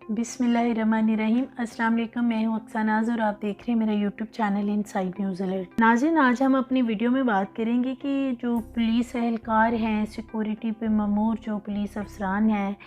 बिस्मिल्लाहिर्रहमानिर्रहीम। अस्सलाम वालेकुम। मैं हूँ अक्सा नाज और आप देख रहे हैं मेरा YouTube channel inside news alert. नाज़रीन, आज हम अपनी वीडियो में बात करेंगे कि जो पुलिस एहलकार हैं, सिक्योरिटी पे ममूर जो पुलिस अफसरान हैं,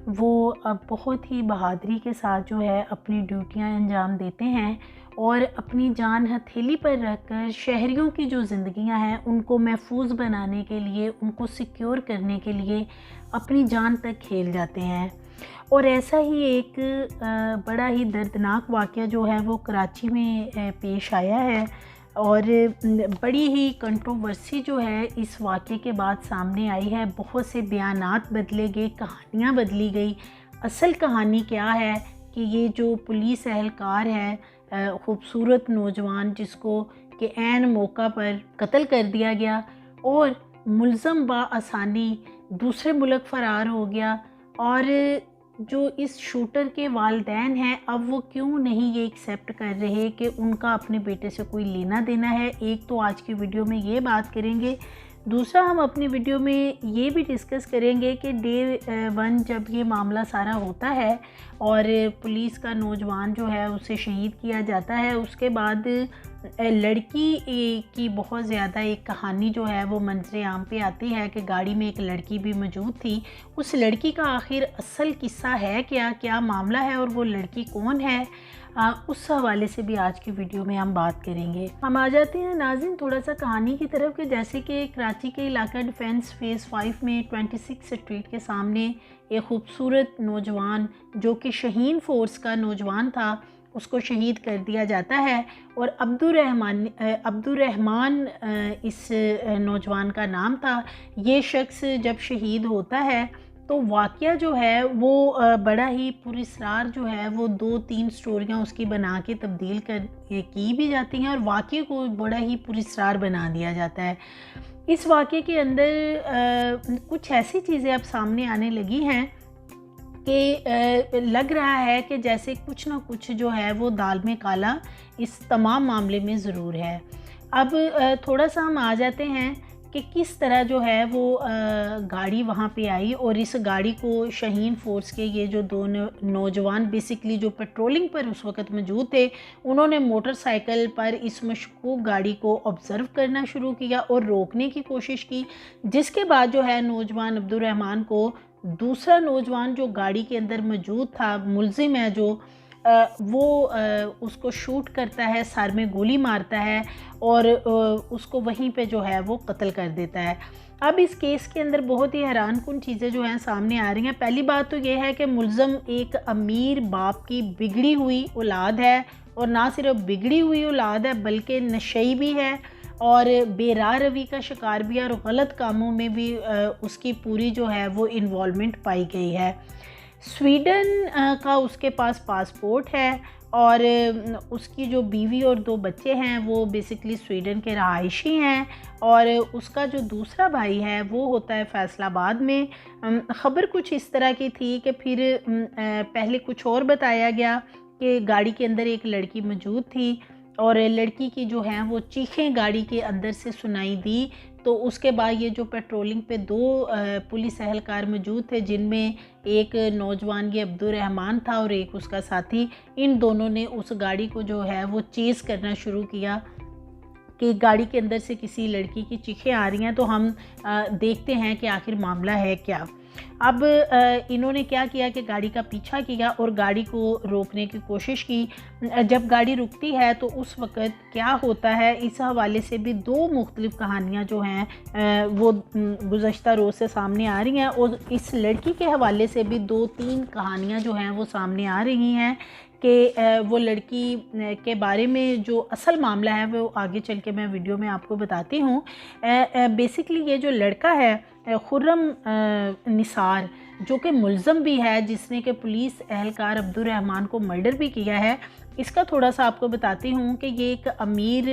वो अब बहुत ही बहादुरी के साथ जो है अपनी ड्यूटियाँ अंजाम देते हैं और अपनी जान हथेली पर रखकर शहरियों की जो ज़िंदगियाँ हैं उनको महफूज बनाने के लिए, उनको सिक्योर करने के लिए अपनी जान तक खेल जाते हैं। और ऐसा ही एक बड़ा ही दर्दनाक वाक़या जो है वो कराची में पेश आया है और बड़ी ही कंट्रोवर्सी जो है इस वाक़े के बाद सामने आई है। बहुत से बयानात बदले गए, कहानियाँ बदली गई। असल कहानी क्या है कि ये जो पुलिस एहलकार है, ख़ूबसूरत नौजवान जिसको कि ऐन मौका पर कत्ल कर दिया गया और मुल्ज़म बाआसानी दूसरे मुल्क फ़रार हो गया। और जो इस शूटर के वालिदैन हैं, अब वो क्यों नहीं ये एक्सेप्ट कर रहे कि उनका अपने बेटे से कोई लेना देना है। एक तो आज की वीडियो में ये बात करेंगे। दूसरा, हम अपनी वीडियो में ये भी डिस्कस करेंगे कि डे वन जब ये मामला सारा होता है और पुलिस का नौजवान जो है उसे शहीद किया जाता है, उसके बाद लड़की की बहुत ज़्यादा एक कहानी जो है वो मंजर आम पे आती है कि गाड़ी में एक लड़की भी मौजूद थी। उस लड़की का आखिर असल किस्सा है क्या, क्या मामला है और वो लड़की कौन है, उस हवाले से भी आज की वीडियो में हम बात करेंगे। हम आ जाते हैं नाज़रीन थोड़ा सा कहानी की तरफ कि जैसे कि कराची के इलाका डिफेंस फेज़ 5 में 26 स्ट्रीट के सामने एक ख़ूबसूरत नौजवान जो कि शहीन फ़ोर्स का नौजवान था, उसको शहीद कर दिया जाता है। और अब्दुर्रहमान इस नौजवान का नाम था। ये शख्स जब शहीद होता है तो वाक़या जो है वो बड़ा ही पुरअसरार जो है वो 2-3 स्टोरियाँ उसकी बना के तब्दील की भी जाती हैं और वाक़ये को बड़ा ही पुरअसरार बना दिया जाता है। इस वाक़ये के अंदर कुछ ऐसी चीज़ें अब सामने आने लगी हैं कि लग रहा है कि जैसे कुछ ना कुछ जो है वो दाल में काला इस तमाम मामले में ज़रूर है। अब थोड़ा सा हम आ जाते हैं कि किस तरह जो है वो गाड़ी वहाँ पे आई और इस गाड़ी को शहीन फ़ोर्स के ये जो दो नौजवान बेसिकली जो पेट्रोलिंग पर उस वक़्त मौजूद थे, उन्होंने मोटरसाइकिल पर इस मशकूक गाड़ी को ऑब्ज़र्व करना शुरू किया और रोकने की कोशिश की। जिसके बाद जो है नौजवान अब्दुर्रहमान को दूसरा नौजवान जो गाड़ी के अंदर मौजूद था, मुल्ज़िम है जो, वो उसको शूट करता है, सर में गोली मारता है और उसको वहीं पे जो है वो कत्ल कर देता है। अब इस केस के अंदर बहुत ही हैरानकुन चीज़ें जो हैं सामने आ रही हैं। पहली बात तो ये है कि मुल्ज़म एक अमीर बाप की बिगड़ी हुई औलाद है और ना सिर्फ बिगड़ी हुई औलाद है बल्कि नशई भी है और बेराह रवी का शिकार भी है और गलत कामों में भी उसकी पूरी जो है वो इन्वॉल्वमेंट पाई गई है। स्वीडन का उसके पास पासपोर्ट है और उसकी जो बीवी और 2 बच्चे हैं वो बेसिकली स्वीडन के रहायशी हैं और उसका जो दूसरा भाई है वो होता है फैसलाबाद में। ख़बर कुछ इस तरह की थी कि फिर पहले कुछ और बताया गया कि गाड़ी के अंदर एक लड़की मौजूद थी और लड़की की जो है वो चीखें गाड़ी के अंदर से सुनाई दी। तो उसके बाद ये जो पेट्रोलिंग पे 2 पुलिस एहलकार मौजूद थे, जिनमें एक नौजवान ये अब्दुर्रहमान था और एक उसका साथी, इन दोनों ने उस गाड़ी को जो है वो चेज़ करना शुरू किया कि गाड़ी के अंदर से किसी लड़की की चीखें आ रही हैं, तो हम देखते हैं कि आखिर मामला है क्या। अब इन्होंने क्या किया कि गाड़ी का पीछा किया और गाड़ी को रोकने की कोशिश की। जब गाड़ी रुकती है तो उस वक़्त क्या होता है, इस हवाले से भी 2 मुख्तलिफ़ कहानियाँ जो हैं वो गुज़श्ता रोज़ से सामने आ रही हैं और इस लड़की के हवाले से भी 2-3 कहानियाँ जो हैं वो सामने आ रही हैं कि वो लड़की के बारे में जो असल मामला है वो आगे चल के मैं वीडियो में आपको बताती हूँ। बेसिकली ये जो लड़का है खुर्रम निसार, जो कि मुल्ज़म भी है, जिसने कि पुलिस एहलकार अब्दुर्रहमान को मर्डर भी किया है, इसका थोड़ा सा आपको बताती हूँ कि ये एक अमीर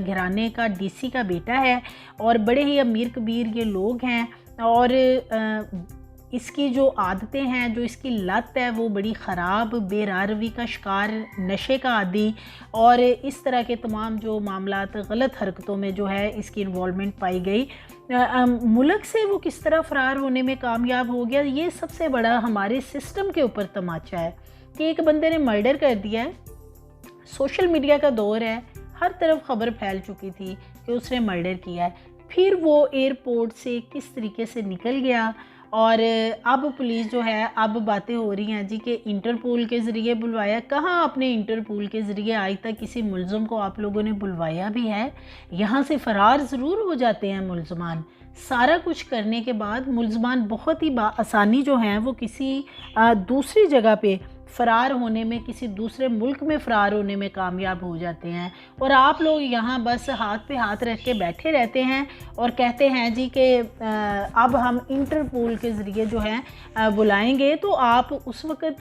घराने का डीसी का बेटा है और बड़े ही अमीर कबीर ये लोग हैं और इसकी जो आदतें हैं, जो इसकी लत है वो बड़ी ख़राब, बेराह रवी का शिकार, नशे का आदी और इस तरह के तमाम जो मामलात गलत हरकतों में जो है इसकी इन्वॉल्वमेंट पाई गई। मुल्क से वो किस तरह फ़रार होने में कामयाब हो गया, ये सबसे बड़ा हमारे सिस्टम के ऊपर तमाचा है कि एक बंदे ने मर्डर कर दिया है। सोशल मीडिया का दौर है, हर तरफ खबर फैल चुकी थी कि उसने मर्डर किया है। फिर वो एयरपोर्ट से किस तरीके से निकल गया, और अब पुलिस जो है, अब बातें हो रही हैं जी कि इंटरपोल के ज़रिए बुलवाया। कहाँ आपने इंटरपोल के ज़रिए आज तक किसी मुलज़म को आप लोगों ने बुलवाया भी है? यहाँ से फ़रार ज़रूर हो जाते हैं मुलज़मान। सारा कुछ करने के बाद मुलज़मान बहुत ही आसानी जो हैं वो किसी दूसरी जगह पे फ़रार होने में, किसी दूसरे मुल्क में फ़रार होने में कामयाब हो जाते हैं। और आप लोग यहाँ बस हाथ पे हाथ रख के बैठे रहते हैं और कहते हैं जी कि अब हम इंटरपोल के ज़रिए जो है बुलाएंगे। तो आप उस वक़्त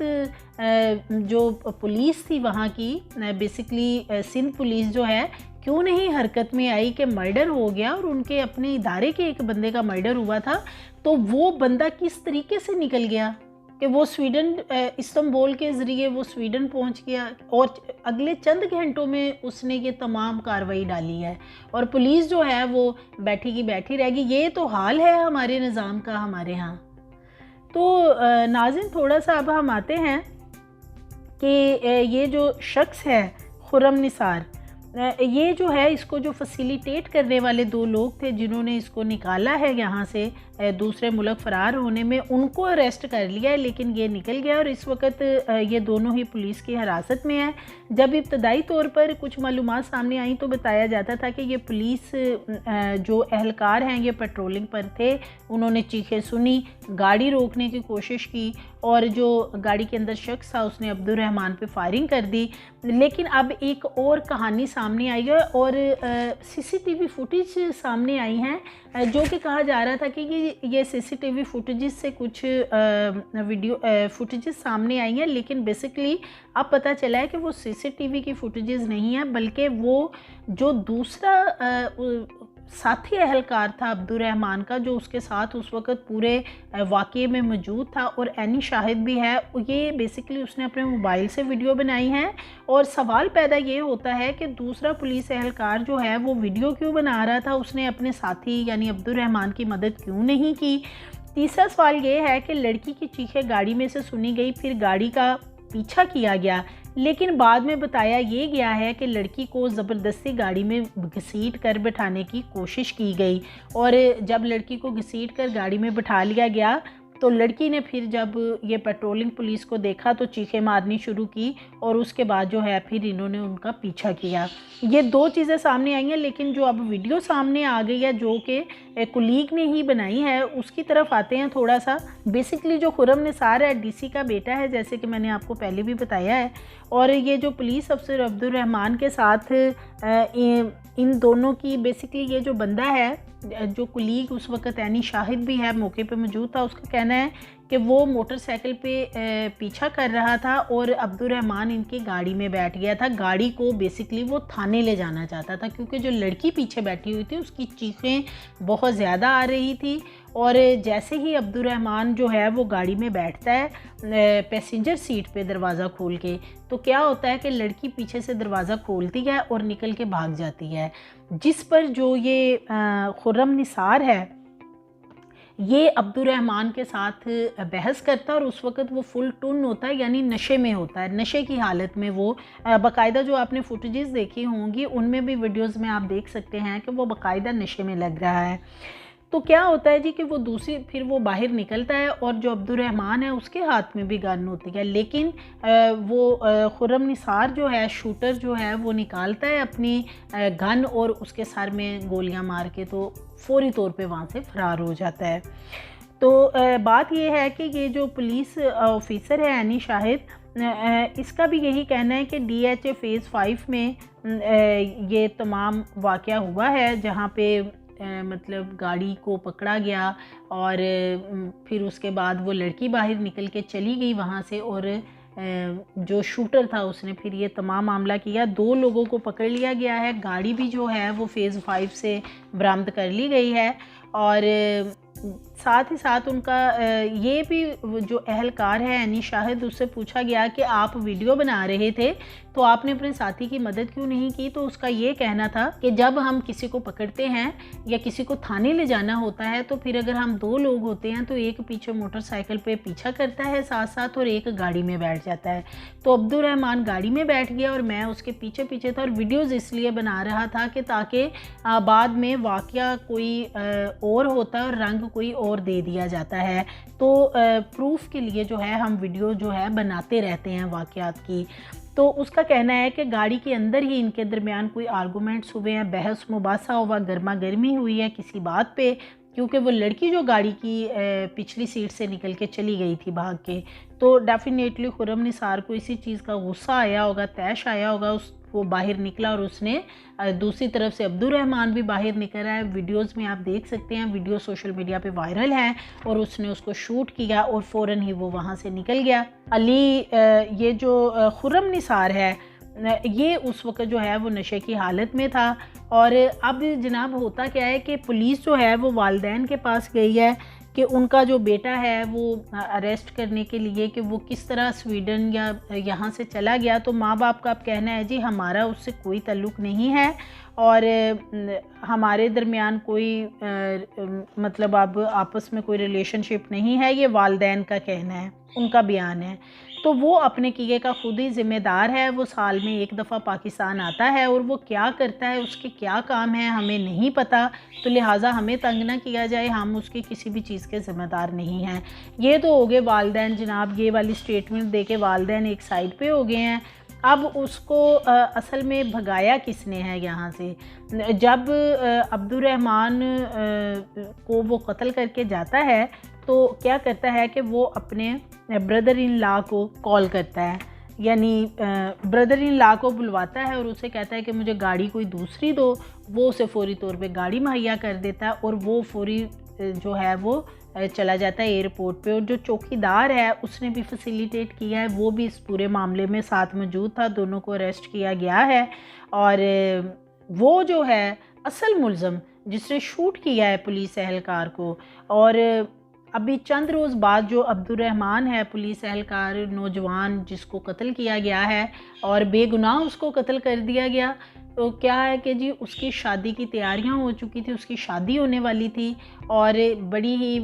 जो पुलिस थी वहाँ की, बेसिकली सिंध पुलिस जो है, क्यों नहीं हरकत में आई कि मर्डर हो गया और उनके अपने इदारे के एक बंदे का मर्डर हुआ था, तो वो बंदा किस तरीके से निकल गया कि वो स्वीडन, इस्तांबुल के ज़रिए वो स्वीडन पहुंच गया और अगले चंद घंटों में उसने ये तमाम कार्रवाई डाली है और पुलिस जो है वो बैठी की बैठी रहेगी। ये तो हाल है हमारे निज़ाम का हमारे यहाँ। तो नाज़रीन, थोड़ा सा अब हम आते हैं कि ये जो शख्स है खुर्रम निसार, ये जो है, इसको जो फैसिलिटेट करने वाले 2 लोग थे जिन्होंने इसको निकाला है यहाँ से दूसरे मुल्क फ़रार होने में, उनको अरेस्ट कर लिया है, लेकिन ये निकल गया और इस वक्त ये दोनों ही पुलिस की हिरासत में है। जब इब्तदाई तौर पर कुछ मालूमात सामने आई तो बताया जाता था कि ये पुलिस जो एहलकार हैं ये पेट्रोलिंग पर थे, उन्होंने चीखें सुनी, गाड़ी रोकने की कोशिश की और जो गाड़ी के अंदर शख्स था उसने अब्दुल रहमान पे फायरिंग कर दी। लेकिन अब एक और कहानी सामने आई है और सीसीटीवी फुटेज सामने आई हैं जो कि कहा जा रहा था कि ये सीसीटीवी फुटेजेस से कुछ वीडियो फुटेजेस सामने आई हैं, लेकिन बेसिकली अब पता चला है कि वो सीसीटीवी की फुटेजेस नहीं है, बल्कि वो जो दूसरा साथी एहलकार था अब्दुल रहमान का, जो उसके साथ उस वक़्त पूरे वाक़ये में मौजूद था और एनी शाहिद भी है, ये बेसिकली उसने अपने मोबाइल से वीडियो बनाई है। और सवाल पैदा ये होता है कि दूसरा पुलिस एहलकार जो है वो वीडियो क्यों बना रहा था, उसने अपने साथी यानी अब्दुल रहमान की मदद क्यों नहीं की। तीसरा सवाल ये है कि लड़की की चीखें गाड़ी में से सुनी गई, फिर गाड़ी का पीछा किया गया, लेकिन बाद में बताया ये गया है कि लड़की को ज़बरदस्ती गाड़ी में घसीट कर बिठाने की कोशिश की गई और जब लड़की को घसीट कर गाड़ी में बिठा लिया गया तो लड़की ने फिर जब ये पेट्रोलिंग पुलिस को देखा तो चीखें मारनी शुरू की और उसके बाद जो है फिर इन्होंने उनका पीछा किया। ये 2 चीज़ें सामने आई हैं, लेकिन जो अब वीडियो सामने आ गई है जो कि कुलीग ने ही बनाई है, उसकी तरफ आते हैं थोड़ा सा। बेसिकली जो खुर्रम निसार है डीसी का बेटा है, जैसे कि मैंने आपको पहले भी बताया है, और ये जो पुलिस अफसर अब्दुल रहमान के साथ इन दोनों की बेसिकली ये जो बंदा है, जो कुलीग उस वक़्त एनी शाहिद भी है, मौके पे मौजूद था, उसका कहना है कि वो मोटरसाइकिल पे पीछा कर रहा था और अब्दुल रहमान इनकी गाड़ी में बैठ गया था। गाड़ी को बेसिकली वो थाने ले जाना चाहता था क्योंकि जो लड़की पीछे बैठी हुई थी उसकी चीखें बहुत ज़्यादा आ रही थी। और जैसे ही अब्दुल रहमान जो है वो गाड़ी में बैठता है पैसेंजर सीट पे दरवाज़ा खोल के, तो क्या होता है कि लड़की पीछे से दरवाज़ा खोलती है और निकल के भाग जाती है, जिस पर जो ये खुर्रम निसार है ये अब्दुल रहमान के साथ बहस करता है और उस वक़्त वो फुल टुन होता है, यानी नशे में होता है, नशे की हालत में वो बाकायदा जो आपने फुटेजेस देखी होंगी उनमें भी वीडियोस में आप देख सकते हैं कि वो बाकायदा नशे में लग रहा है। तो क्या होता है जी कि वो फिर वो बाहर निकलता है और जो अब्दुल रहमान है उसके हाथ में भी गन होती है, लेकिन वो खुर्रम निसार जो है शूटर जो है वो निकालता है अपनी गन और उसके सर में गोलियां मार के तो फौरी तौर पे वहाँ से फरार हो जाता है। तो बात ये है कि ये जो पुलिस ऑफिसर है एनी शाहिद, इसका भी यही कहना है कि DHA फ़ेज़ 5 में ये तमाम वाक़या हुआ है जहाँ पे मतलब गाड़ी को पकड़ा गया और फिर उसके बाद वो लड़की बाहर निकल के चली गई वहाँ से और जो शूटर था उसने फिर ये तमाम मामला किया। 2 लोगों को पकड़ लिया गया है, गाड़ी भी जो है वो फ़ेज़ 5 से बरामद कर ली गई है और साथ ही साथ उनका ये भी जो अहलकार है यानी शाहिद, उससे पूछा गया कि आप वीडियो बना रहे थे तो आपने अपने साथी की मदद क्यों नहीं की। तो उसका ये कहना था कि जब हम किसी को पकड़ते हैं या किसी को थाने ले जाना होता है तो फिर अगर हम 2 लोग होते हैं तो एक पीछे मोटरसाइकिल पे पीछा करता है साथ साथ और एक गाड़ी में बैठ जाता है। तो अब्दुर्रहमान गाड़ी में बैठ गया और मैं उसके पीछे पीछे था और वीडियोज़ इसलिए बना रहा था कि ताकि बाद में वाक़या कोई और होता है और रंग कोई और दे दिया जाता है। तो प्रूफ के लिए जो है हम वीडियो जो है बनाते रहते हैं वाक़यात की। तो उसका कहना है कि गाड़ी के अंदर ही इनके दरमियान कोई आर्गूमेंट्स हुए हैं, बहस मुबासा हुआ, गर्मा गर्मी हुई है किसी बात पे, क्योंकि वो लड़की जो गाड़ी की पिछली सीट से निकल के चली गई थी भाग के। तो डेफिनेटली खुर्रम निसार को इसी चीज़ का गुस्सा आया होगा, तैश आया होगा, वो बाहर निकला और उसने दूसरी तरफ से अब्दुर्रहमान भी बाहर निकल रहा है। वीडियोस में आप देख सकते हैं, वीडियो सोशल मीडिया पे वायरल है और उसने उसको शूट किया और फ़ौरन ही वो वहाँ से निकल गया। अली ये जो खुर्रम निसार है ये उस वक्त जो है वो नशे की हालत में था। और अब जनाब होता क्या है कि पुलिस जो है वो वालिदैन के पास गई है कि उनका जो बेटा है वो अरेस्ट करने के लिए कि वो किस तरह स्वीडन या यहाँ से चला गया। तो माँ बाप का अब कहना है जी हमारा उससे कोई ताल्लुक़ नहीं है और हमारे दरमियान कोई मतलब अब आपस में कोई रिलेशनशिप नहीं है, ये वालिदैन का कहना है, उनका बयान है। तो वो अपने किए का खुद ही ज़िम्मेदार है। वो साल में 1 दफ़ा पाकिस्तान आता है और वो क्या करता है, उसके क्या काम है हमें नहीं पता, तो लिहाजा हमें तंग ना किया जाए, हम उसकी किसी भी चीज़ के ज़िम्मेदार नहीं हैं। ये तो हो गए वालिदैन जनाब, ये वाली स्टेटमेंट दे के वालिदैन एक साइड पे हो गए हैं। अब उसको असल में भगाया किसने है यहाँ से। जब अब्दुर्रहमान को वो कत्ल करके जाता है तो क्या करता है कि वो अपने ब्रदर इन लॉ को कॉल करता है, यानी ब्रदर इन लॉ को बुलवाता है और उसे कहता है कि मुझे गाड़ी कोई दूसरी दो। वो उसे फौरी तौर पे गाड़ी मुहैया कर देता है और वो फौरी जो है वो चला जाता है एयरपोर्ट पे। और जो चौकीदार है उसने भी फैसिलिटेट किया है, वो भी इस पूरे मामले में साथ मौजूद था। दोनों को अरेस्ट किया गया है और वो जो है असल मुल्ज़म जिसने शूट किया है पुलिस एहलकार को। और अभी चंद रोज़ बाद जो अब्दुर्रहमान है पुलिस एहलकार नौजवान जिसको कत्ल किया गया है और बेगुनाह उसको कत्ल कर दिया गया, तो क्या है कि जी उसकी शादी की तैयारियां हो चुकी थी, उसकी शादी होने वाली थी। और बड़ी ही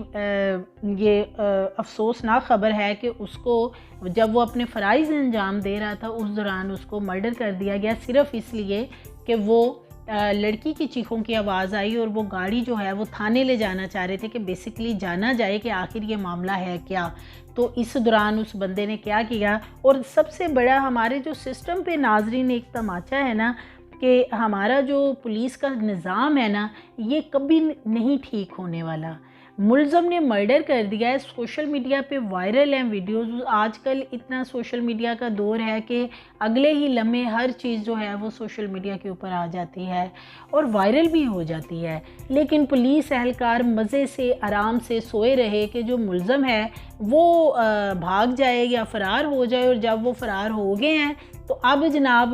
ये अफसोसनाक ख़बर है कि उसको जब वो अपने फ़राइज़ अंजाम दे रहा था उस दौरान उसको मर्डर कर दिया गया, सिर्फ़ इसलिए कि वो लड़की की चीखों की आवाज़ आई और वो गाड़ी जो है वो थाने ले जाना चाह रहे थे कि बेसिकली जाना जाए कि आखिर ये मामला है क्या। तो इस दौरान उस बंदे ने क्या किया। और सबसे बड़ा हमारे जो सिस्टम पे नाजरीन एक तमाचा है ना कि हमारा जो पुलिस का निज़ाम है ना ये कभी नहीं ठीक होने वाला। मुल्ज़म ने मर्डर कर दिया है, सोशल मीडिया पे वायरल हैं वीडियोस। आजकल इतना सोशल मीडिया का दौर है कि अगले ही लम्हे हर चीज़ जो है वो सोशल मीडिया के ऊपर आ जाती है और वायरल भी हो जाती है। लेकिन पुलिस एहलकार मज़े से आराम से सोए रहे कि जो मुल्ज़म है वो भाग जाए या फ़रार हो जाए। और जब वो फ़रार हो गए हैं तो अब जनाब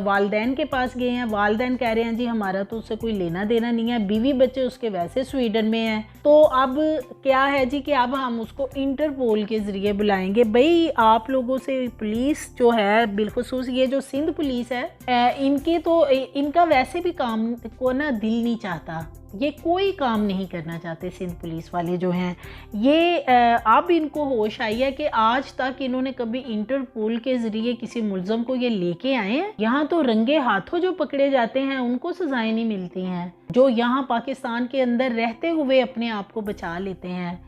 वालिदैन के पास गए हैं। वालिदैन कह रहे हैं जी हमारा तो उससे कोई लेना देना नहीं है, बीवी बच्चे उसके वैसे स्वीडन में हैं। तो अब क्या है जी कि अब हम उसको इंटरपोल के ज़रिए बुलाएंगे। भाई आप लोगों से पुलिस जो है बिलखुसूस ये जो सिंध पुलिस है इनके तो इनका वैसे भी काम को ना दिल नहीं चाहता, ये कोई काम नहीं करना चाहते सिंध पुलिस वाले जो हैं। ये अब इनको होश आई है कि आज तक इन्होंने कभी इंटरपोल के ज़रिए किसी मुल्ज़म को ये लेके आए हैं। यहाँ तो रंगे हाथों जो पकड़े जाते हैं उनको सजाएं नहीं मिलती हैं, जो यहाँ पाकिस्तान के अंदर रहते हुए अपने आप को बचा लेते हैं,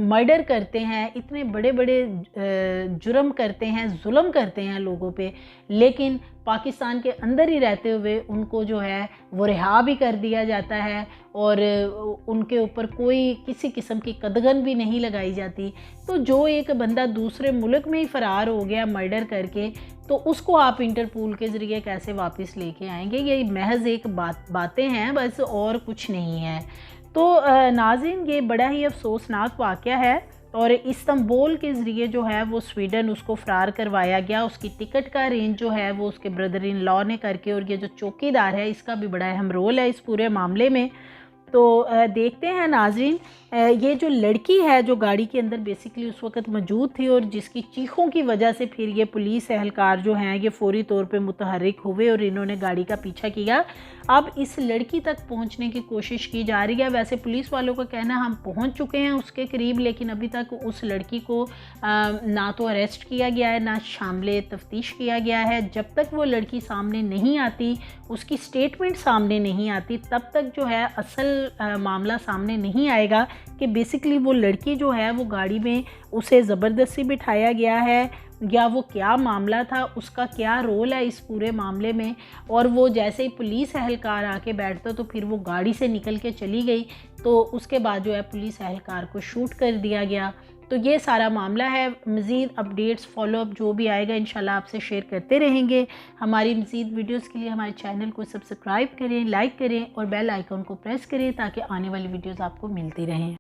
मर्डर करते हैं, इतने बड़े बड़े जुर्म करते हैं, जुल्म करते हैं लोगों पे, लेकिन पाकिस्तान के अंदर ही रहते हुए उनको जो है वो रिहा भी कर दिया जाता है और उनके ऊपर कोई किसी किस्म की कदगन भी नहीं लगाई जाती। तो जो एक बंदा दूसरे मुल्क में ही फ़रार हो गया मर्डर करके, तो उसको आप इंटरपोल के ज़रिए कैसे वापस लेके आएंगे। ये महज एक बातें हैं बस, और कुछ नहीं है। तो नाज़रीन ये बड़ा ही अफसोसनाक वाक़या है और इस्तांबुल के ज़रिए जो है वो स्वीडन उसको फ़रार करवाया गया। उसकी टिकट का अरेंज जो है वो उसके ब्रदर इन लॉ ने करके, और ये जो चौकीदार है इसका भी बड़ा अहम रोल है इस पूरे मामले में। तो देखते हैं नाज़रीन ये जो लड़की है जो गाड़ी के अंदर बेसिकली उस वक्त मौजूद थी और जिसकी चीखों की वजह से फिर ये पुलिस एहलकार जो हैं ये फ़ौरी तौर पे मुतहर्रिक हुए और इन्होंने गाड़ी का पीछा किया। अब इस लड़की तक पहुंचने की कोशिश की जा रही है। वैसे पुलिस वालों का कहना है हम पहुंच चुके हैं उसके करीब, लेकिन अभी तक उस लड़की को ना तो अरेस्ट किया गया है ना शामिल तफ्तीश किया गया है। जब तक वो लड़की सामने नहीं आती, उसकी स्टेटमेंट सामने नहीं आती, तब तक जो है असल मामला सामने नहीं आएगा कि बेसिकली वो लड़की जो है वो गाड़ी में उसे ज़बरदस्ती बिठाया गया है या वो क्या मामला था, उसका क्या रोल है इस पूरे मामले में। और वो जैसे ही पुलिस एहलकार आके बैठता तो फिर वो गाड़ी से निकल के चली गई, तो उसके बाद जो है पुलिस एहलकार को शूट कर दिया गया। तो ये सारा मामला है। मज़ीद अपडेट्स फॉलोअप जो भी आएगा इंशाल्लाह आपसे शेयर करते रहेंगे। हमारी मज़ीद वीडियोस के लिए हमारे चैनल को सब्सक्राइब करें, लाइक करें और बेल आइकन को प्रेस करें ताकि आने वाली वीडियोस आपको मिलती रहें।